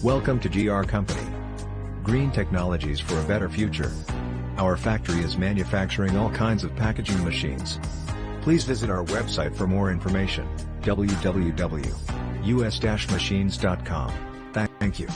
Welcome to GR Company. Green technologies for a better future. Our factory is manufacturing all kinds of packaging machines. Please visit our website for more information, www.us-machines.com. Thank you.